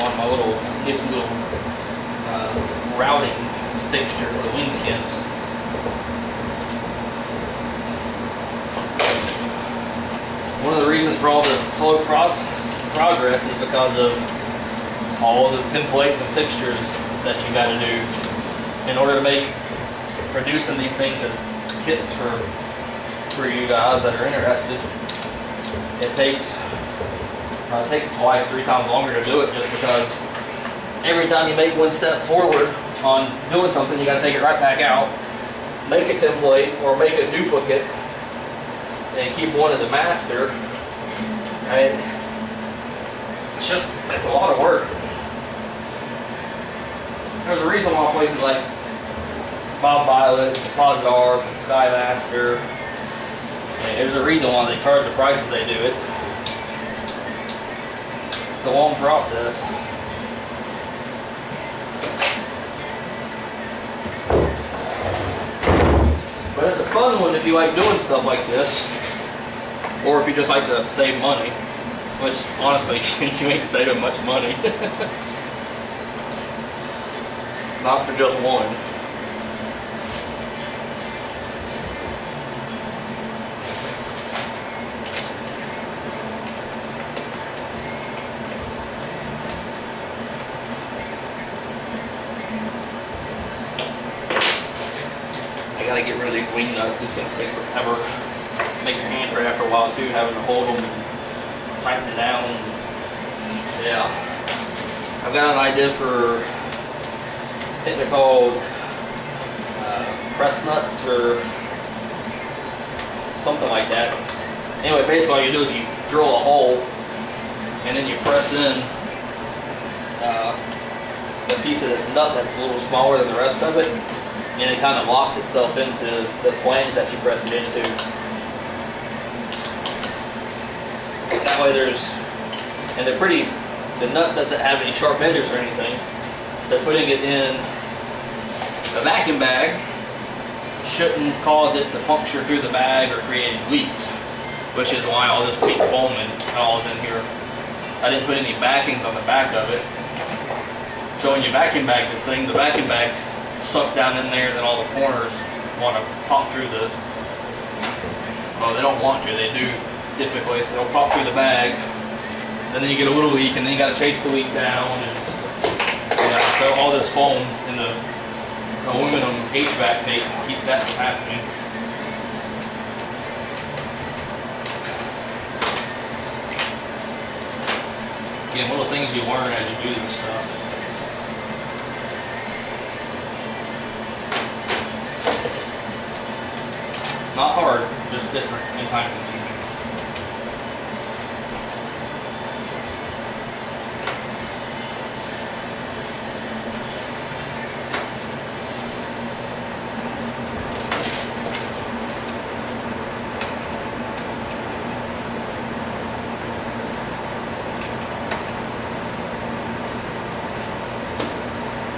on my little nifty little routing fixture for the wing skins. One of the reasons for all the slow progress is because of all the templates and fixtures that you got to do in order to make producing these things as kits for you guys that are interested. It takes twice, 3 times longer to do it, just because every time you make one step forward on doing something, you got to take it right back out, make a template or make a duplicate, and keep one as a master. I mean, it's a lot of work. There's a reason why places like Bob Violet, Deposit Arc, and Skymaster, I mean, there's a reason why they charge the prices they do it. It's a long process. But it's a fun one if you like doing stuff like this, or if you just like to save money, which honestly you ain't saving much money. Not for just one. I gotta get rid of these wing nuts. These things take forever. Make your hand hurt after a while too, having to hold them and tighten it down. Yeah. I've got an idea for, I think they're called press nuts or something like that. Anyway, basically all you do is you drill a hole and then you press in the piece of this nut that's a little smaller than the rest of it, and it kind of locks itself into the flange that you press it into. That way and they're pretty, the nut doesn't have any sharp edges or anything, so putting it in a vacuum bag shouldn't cause it to puncture through the bag or create any leaks, which is why all this pink foam and all is in here. I didn't put any backings on the back of it. So when you vacuum bag this thing, the vacuum bag sucks down in there, and then all the corners want to pop through the, well, they don't want to, they do typically. They'll pop through the bag, and then you get a little leak, and then you got to chase the leak down, and so all this foam in the aluminum HVAC tank keeps that from happening. Again, one of the things you learn as you do this stuff. Not hard, just different and time consuming.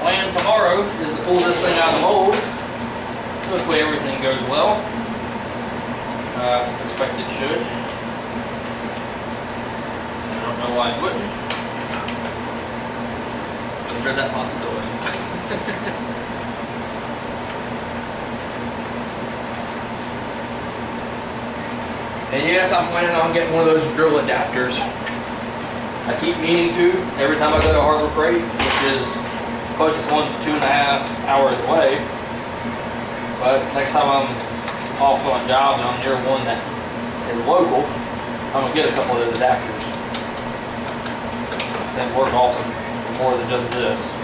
Plan tomorrow is to pull this thing out of the mold. Hopefully everything goes well. I suspect it should. I don't know why it wouldn't, but there's that possibility. And yes, I'm planning on getting one of those drill adapters. I keep meaning to every time I go to Harbor Freight, which is the closest one's 2.5 hours away. But next time I'm off on a job and I'm near one that is local, I'm gonna get a couple of those adapters. They work awesome for more than just this.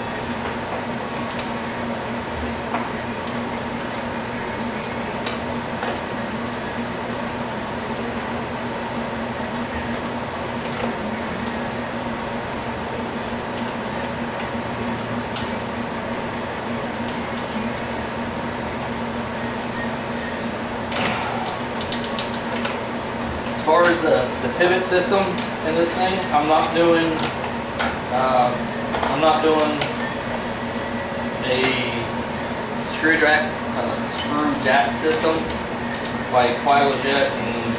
As far as the pivot system in this thing, I'm not doing a screw jack system like Filojet and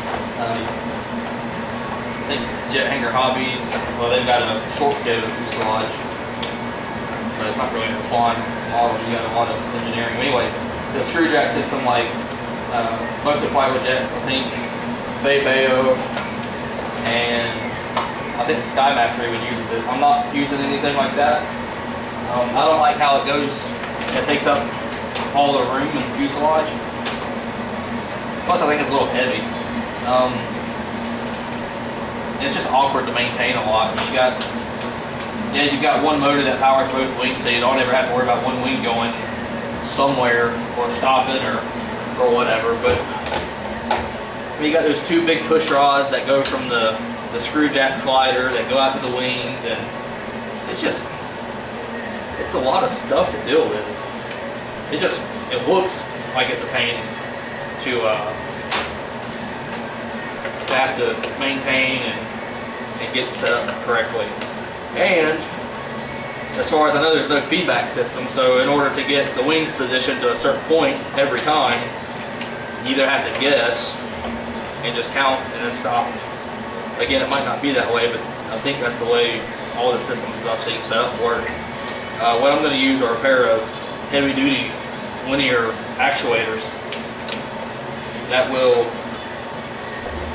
think Jet Hanger Hobbies, well, they've got a short pivot fuselage, but it's not really a fun model. You got a lot of engineering. Anyway, the screw jack system, like mostly fly with Jet, I think Bayo, and I think the Skymaster even uses it. I'm not using anything like that. I don't like how it goes. It takes up all the room in the fuselage. Plus, I think it's a little heavy. It's just awkward to maintain a lot. You've got one motor that powers both wings, so you don't ever have to worry about one wing going somewhere or stopping or whatever. But you got those two big push rods that go from the screw jack slider that go out to the wings, and it's a lot of stuff to deal with. It looks like it's a pain to have to maintain and get set up correctly. And as far as I know, there's no feedback system, so in order to get the wings positioned to a certain point every time, you either have to guess and just count and then stop. Again, it might not be that way, but I think that's the way all the systems I've seen set up work. What I'm going to use are a pair of heavy-duty linear actuators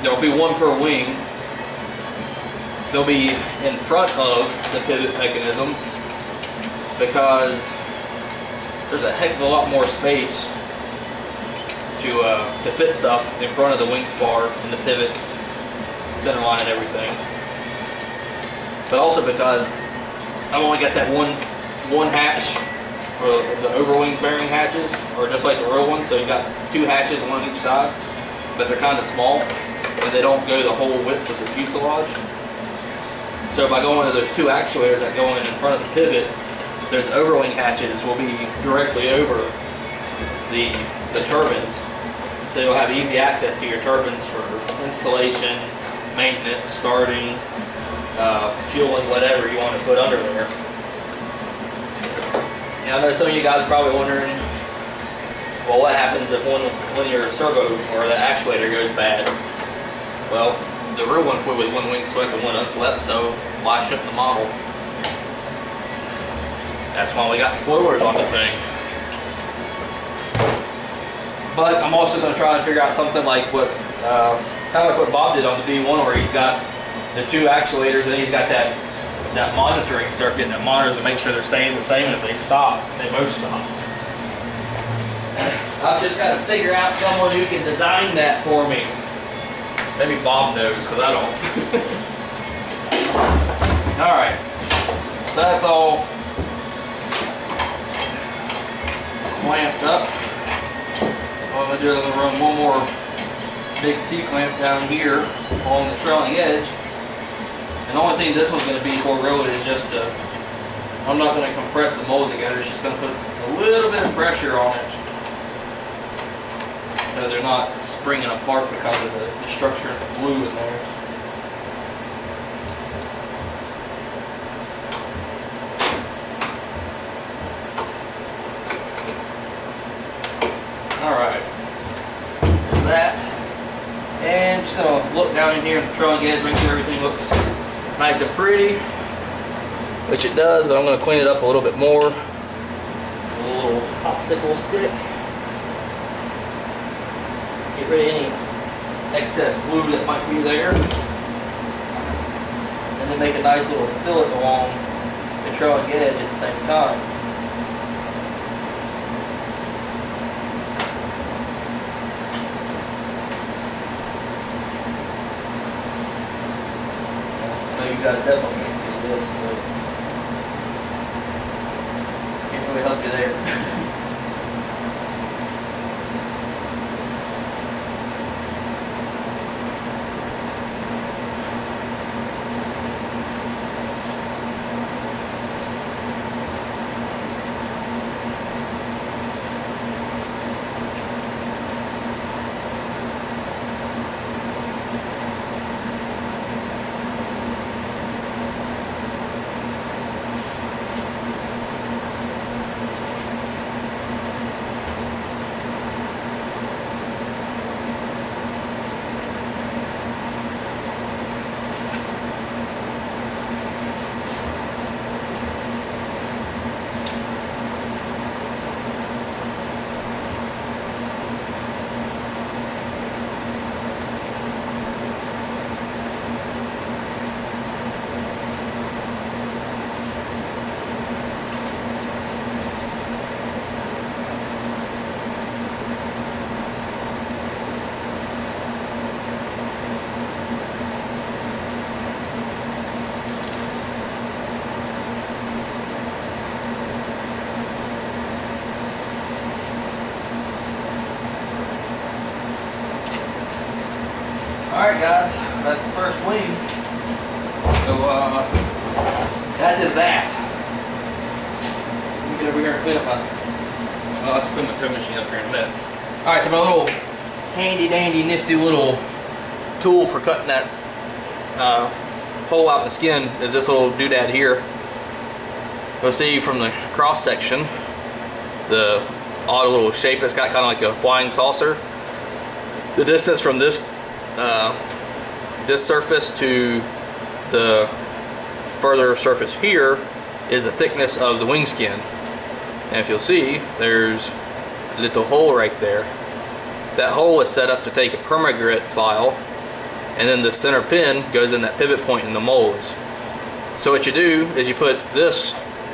there'll be one per wing. They'll be in front of the pivot mechanism because there's a heck of a lot more space to fit stuff in front of the wing spar and the pivot, center line, and everything. But also because I've only got that one hatch, or the overwing fairing hatches, or just like the real one. So you got two hatches, one on each side, but they're kind of small and they don't go the whole width of the fuselage. So by going to those two actuators that go in front of the pivot, those overwing hatches will be directly over the turbines. So you'll have easy access to your turbines for installation, maintenance, starting, fueling, whatever you want to put under there. And I know some of you guys are probably wondering, well, what happens if one linear servo or the actuator goes bad? Well, the real one flew with one wing swept and one unswept, so why ship the model? That's why we got spoilers on the thing. But I'm also going to try and figure out something like kind of like what Bob did on the B1, where he's got the two actuators and he's got that monitoring circuit that monitors to make sure they're staying the same, and if they stop, they both stop. I've just got to figure out someone who can design that for me. Maybe Bob knows, because I don't. Alright, that's all clamped up. What I'm going to do is I'm going to run one more big C-clamp down here along the trailing edge. And the only thing this one's going to be for really is just I'm not going to compress the molds together, it's just going to put a little bit of pressure on it so they're not springing apart because of the structure of the glue in there. Alright, there's that. And just going to look down in here in the trailing edge, make sure everything looks nice and pretty, which it does, but I'm going to clean it up a little bit more with a little popsicle stick. Get rid of any excess glue that might be there, and then make a nice little fillet along the trailing edge at the same time. You guys definitely can't see this, but can't really help you there. Alright guys, that's the first wing. So that is that. Let me get over here and clean up my, I'll have to clean my tow machine up here in a minute. Alright, so my little handy dandy nifty little tool for cutting that hole out in the skin is this little doodad here. You'll see from the cross section the odd little shape it's got, kind of like a flying saucer. The distance from this this surface to the further surface here is the thickness of the wing skin. And if you'll see, there's a little hole right there. That hole is set up to take a permagrit file, and then the center pin goes in that pivot point in the molds. So what you do is you put this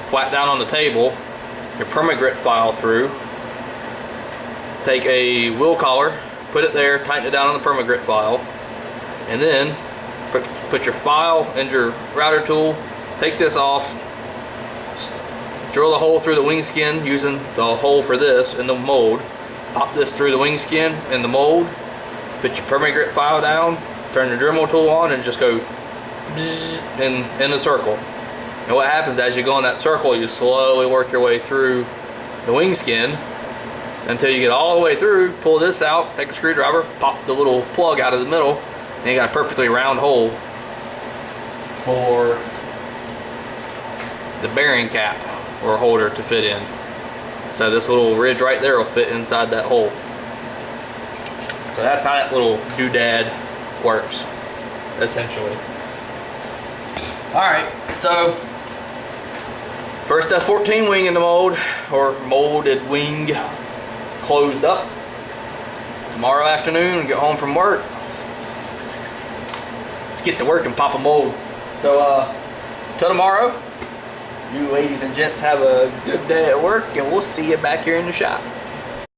flat down on the table, your permagrit file through, take a wheel collar, put it there, tighten it down on the permagrit file, and then put your file and your router tool, take this off, drill the hole through the wing skin using the hole for this in the mold, pop this through the wing skin in the mold, put your permagrit file down, turn your Dremel tool on, and just go in a circle. And what happens as you go in that circle, you slowly work your way through the wing skin until you get all the way through, pull this out, take a screwdriver, pop the little plug out of the middle, and you got a perfectly round hole for the bearing cap or holder to fit in. So this little ridge right there will fit inside that hole. So that's how that little doodad works, essentially. Alright, so first F-14 wing in the mold, or molded wing, closed up. Tomorrow afternoon, get home from work, let's get to work and pop a mold. So till tomorrow, you ladies and gents have a good day at work, and we'll see you back here in the shop.